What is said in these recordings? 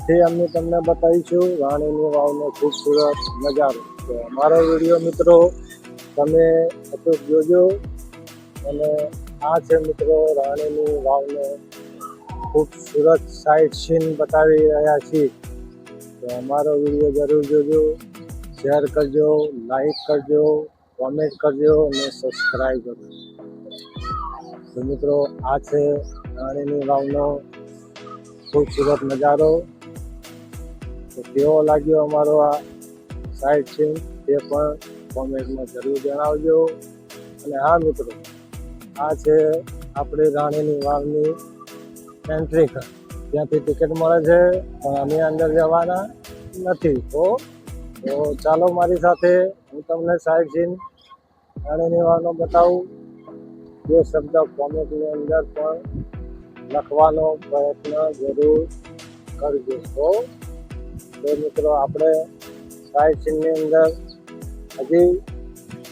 આજથી અમે તમને બતાવીશું રાણીની વાવનો ખૂબસૂરત નજારો. તો અમારો વિડીયો મિત્રો તમે અચૂક જોજો. અને આ છે મિત્રો રાણીની વાવનો ખૂબસૂરત સાઇટ સીન બતાવી રહ્યા છીએ. તો અમારો વિડીયો જરૂર જોજો, શેર કરજો, લાઈક કરજો, કોમેન્ટ કરજો અને સબસ્ક્રાઈબ કરજો. તો મિત્રો આ છે રાણીની વાવનો ખૂબસૂરત નજારો. તો કેવો લાગ્યો અમારો આ સાઇટ સીન તે પણ કોમેન્ટમાં જરૂર જણાવજો. અને હા મિત્રો, આ છે આપણી રાણીની વાવની એન્ટ્રી કાર્ડ. ત્યાંથી ટિકિટ મળે છે પણ અમે અંદર જવાના નથી. તો ચાલો મારી સાથે હું તમને સાઇટ સીન રાણીની વાવનો બતાવું. બે શબ્દ કોમેન્ટની અંદર પણ લખવાનો પ્રયત્ન જરૂર કરજો. તો મિત્રો આપણે સાઇટ સીનની અંદર હજી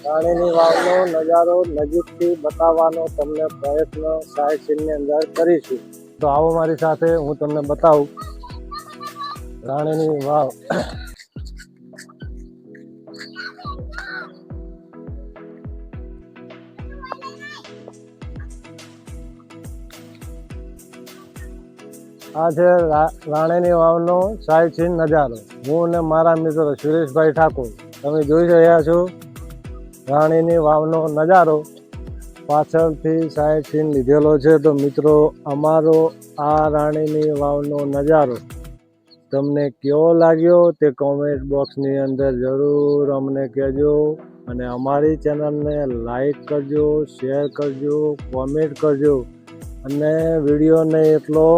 રાણીની વાવનો નજારો નજીકથી બતાવવાનો તમને પ્રયત્ન સાઇટ સીનની અંદર કરીશું. તો આવો મારી સાથે હું તમને બતાવું રાણીની વાવ. આ છે રાણીની વાવનો સાઇટ સીન નજારો. હું અને મારા મિત્ર સુરેશભાઈ ઠાકોર તમે જોઈ રહ્યા છો રાણીની વાવનો નજારો. પાછળથી સાઇટ સીન લીધેલો છે. તો મિત્રો અમારો આ રાણીની વાવનો નજારો તમને કેવો લાગ્યો તે કોમેન્ટ બોક્સની અંદર જરૂર અમને કહેજો. અને અમારી ચેનલને લાઈક કરજો, શેર કરજો, કોમેન્ટ કરજો અને વિડીયોને એટલો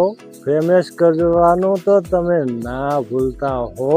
ફેમસ કરવાનું તો તમે ના ભૂલતા હો.